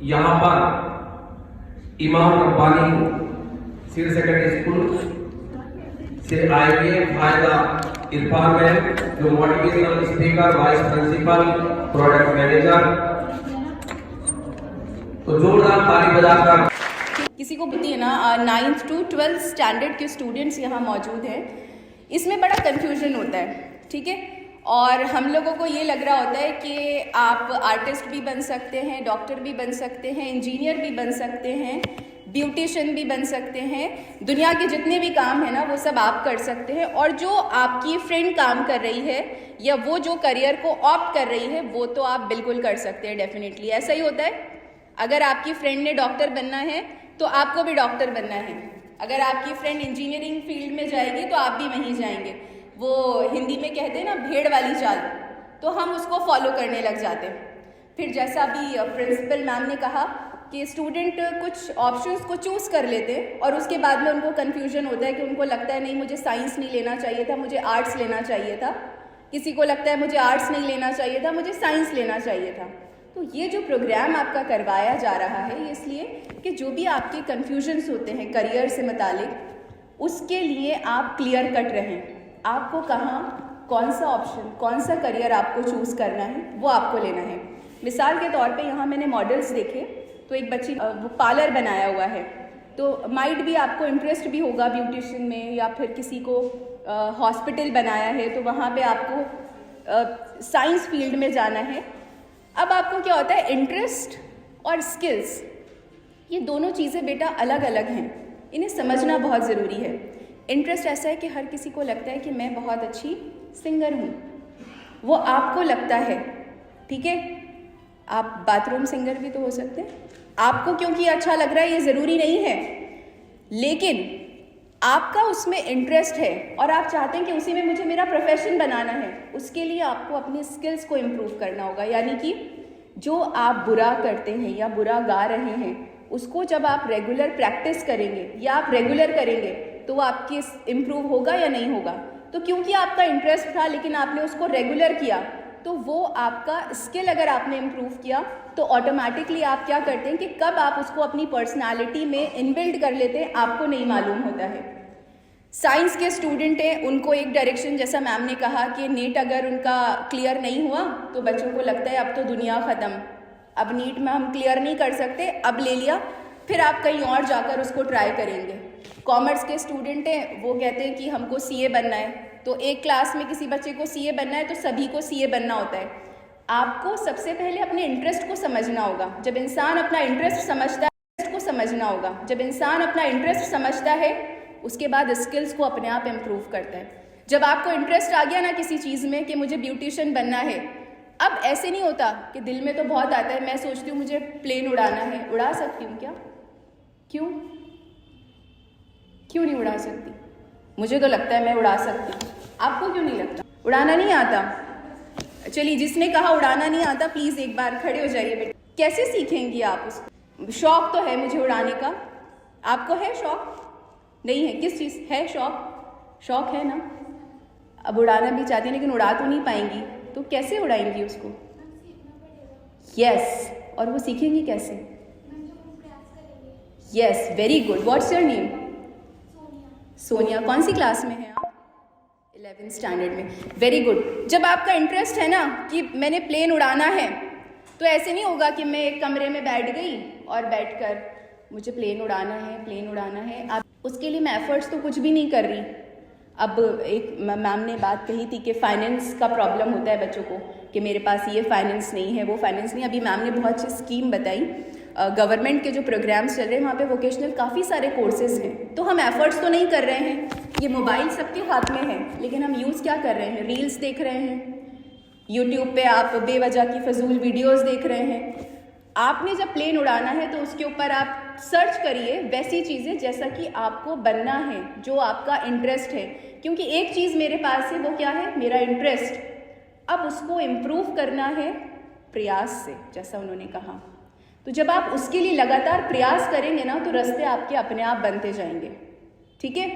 यहाँ पर इमाम रब्बानी सीनियर सेकेंडरी स्कूल से आएंगे फायदा इरफान में, जो motivational speaker, vice principal, product manager. तो जोरदार ताली बजाकर किसी को बताइए ना, 9th to 12th स्टैंडर्ड के स्टूडेंट्स यहाँ मौजूद हैं। इसमें बड़ा कन्फ्यूजन होता है, ठीक है। और हम लोगों को ये लग रहा होता है कि आप आर्टिस्ट भी बन सकते हैं, डॉक्टर भी बन सकते हैं, इंजीनियर भी बन सकते हैं, ब्यूटिशियन भी बन सकते हैं, दुनिया के जितने भी काम हैं ना वो सब आप कर सकते हैं। और जो आपकी फ्रेंड काम कर रही है या वो जो करियर को ऑप्ट कर रही है वो तो आप बिल्कुल कर सकते हैं, डेफिनेटली ऐसा ही होता है। अगर आपकी फ्रेंड ने डॉक्टर बनना है तो आपको भी डॉक्टर बनना है। अगर आपकी फ्रेंड इंजीनियरिंग फील्ड में जाएगी तो आप भी वहीं जाएंगे। वो हिंदी में कहते हैं ना भेड़ वाली चाल, तो हम उसको फॉलो करने लग जाते हैं। फिर जैसा अभी प्रिंसिपल मैम ने कहा कि स्टूडेंट कुछ ऑप्शंस को चूज़ कर लेते हैं और उसके बाद में उनको कन्फ्यूजन होता है कि उनको लगता है नहीं मुझे साइंस नहीं लेना चाहिए था, मुझे आर्ट्स लेना चाहिए था। किसी को लगता है मुझे आर्ट्स नहीं लेना चाहिए था, मुझे साइंस लेना चाहिए था। तो ये जो प्रोग्राम आपका करवाया जा रहा है ये इसलिए कि जो भी आपके कन्फ्यूजन्स होते हैं करियर से मुतालिक, उसके लिए आप क्लियर कट रहें। आपको कहाँ कौन सा ऑप्शन, कौन सा करियर आपको चूज़ करना है वो आपको लेना है। मिसाल के तौर पे यहाँ मैंने मॉडल्स देखे, तो एक बच्ची वो पार्लर बनाया हुआ है, तो माइट भी आपको इंटरेस्ट भी होगा ब्यूटिशियन में, या फिर किसी को हॉस्पिटल बनाया है तो वहाँ पे आपको साइंस फील्ड में जाना है। अब आपको क्या होता है, इंटरेस्ट और स्किल्स, ये दोनों चीज़ें बेटा अलग अलग हैं, इन्हें समझना बहुत ज़रूरी है। इंटरेस्ट ऐसा है कि हर किसी को लगता है कि मैं बहुत अच्छी सिंगर हूँ, वो आपको लगता है, ठीक है। आप बाथरूम सिंगर भी तो हो सकते हैं, आपको क्योंकि अच्छा लग रहा है ये ज़रूरी नहीं है, लेकिन आपका उसमें इंटरेस्ट है और आप चाहते हैं कि उसी में मुझे मेरा प्रोफेशन बनाना है। उसके लिए आपको अपनी स्किल्स को इम्प्रूव करना होगा। यानी कि जो आप बुरा करते हैं या बुरा गा रहे हैं उसको जब आप रेगुलर प्रैक्टिस करेंगे या आप रेगुलर करेंगे तो वो आपकी इम्प्रूव होगा या नहीं होगा। तो क्योंकि आपका इंटरेस्ट था लेकिन आपने उसको रेगुलर किया, तो वो आपका स्किल अगर आपने इम्प्रूव किया तो ऑटोमेटिकली आप क्या करते हैं कि कब आप उसको अपनी पर्सनालिटी में इनबिल्ड कर लेते हैं आपको नहीं मालूम होता है। साइंस के स्टूडेंट हैं, उनको एक डायरेक्शन, जैसा मैम ने कहा कि नीट अगर उनका क्लियर नहीं हुआ तो बच्चों को लगता है अब तो दुनिया ख़त्म, अब नीट में हम क्लियर नहीं कर सकते, अब ले लिया, फिर आप कहीं और जाकर उसको ट्राई करेंगे। कॉमर्स के स्टूडेंट हैं, वो कहते हैं कि हमको सीए बनना है, तो एक क्लास में किसी बच्चे को सीए बनना है तो सभी को सीए बनना होता है। आपको सबसे पहले अपने इंटरेस्ट को समझना होगा। जब इंसान अपना इंटरेस्ट समझता है, को समझना होगा, जब इंसान अपना इंटरेस्ट समझता है उसके बाद स्किल्स को अपने आप इम्प्रूव करता है। जब आपको इंटरेस्ट आ गया ना किसी चीज़ में कि मुझे ब्यूटिशियन बनना है, अब ऐसे नहीं होता कि दिल में तो बहुत आता है, मैं सोचती हूँ मुझे प्लेन उड़ाना है, उड़ा सकती हूँ क्या? क्यों नहीं उड़ा सकती? मुझे तो लगता है मैं उड़ा सकती हूँ, आपको क्यों नहीं लगता? उड़ाना नहीं आता? चलिए, जिसने कहा उड़ाना नहीं आता प्लीज़ एक बार खड़े हो जाइए बेटा। कैसे सीखेंगी आप उसको? शौक़ तो है मुझे उड़ाने का, आपको है शौक़? नहीं है, किस चीज़ है शौक़? शौक़ है ना, अब उड़ाना भी चाहती है लेकिन उड़ा तो नहीं पाएंगी, तो कैसे उड़ाएंगी उसको? यस, और वो सीखेंगी कैसे? Yes, very good. What's your name? Sonia. कौन सी क्लास में हैं आप? 11th स्टैंडर्ड में। Very good. जब आपका इंटरेस्ट है ना कि मैंने प्लेन उड़ाना है, तो ऐसे नहीं होगा कि मैं एक कमरे में बैठ गई और बैठकर मुझे प्लेन उड़ाना है। आप उसके लिए मैं एफर्ट्स तो कुछ भी नहीं कर रही। अब एक मैम ने बात कही थी कि फाइनेंस का प्रॉब्लम होता है बच्चों को कि मेरे पास ये फाइनेंस नहीं है, वो फाइनेंस नहीं। अभी मैम ने बहुत अच्छी स्कीम बताई, गवर्नमेंट के जो प्रोग्राम्स चल रहे हैं वहाँ पे वोकेशनल काफ़ी सारे कोर्सेज़ हैं। तो हम एफ़र्ट्स तो नहीं कर रहे हैं, ये मोबाइल सबके हाथ में है, लेकिन हम यूज़ क्या कर रहे हैं? रील्स देख रहे हैं, यूट्यूब पे आप बेवजह की फजूल वीडियोज़ देख रहे हैं। आपने जब प्लेन उड़ाना है तो उसके ऊपर आप सर्च करिए वैसी चीज़ें जैसा कि आपको बनना है, जो आपका इंटरेस्ट है। क्योंकि एक चीज़ मेरे पास है, वो क्या है? मेरा इंटरेस्ट। अब उसको इम्प्रूव करना है प्रयास से, जैसा उन्होंने कहा। तो जब आप उसके लिए लगातार प्रयास करेंगे ना तो रास्ते आपके अपने आप बनते जाएंगे, ठीक है।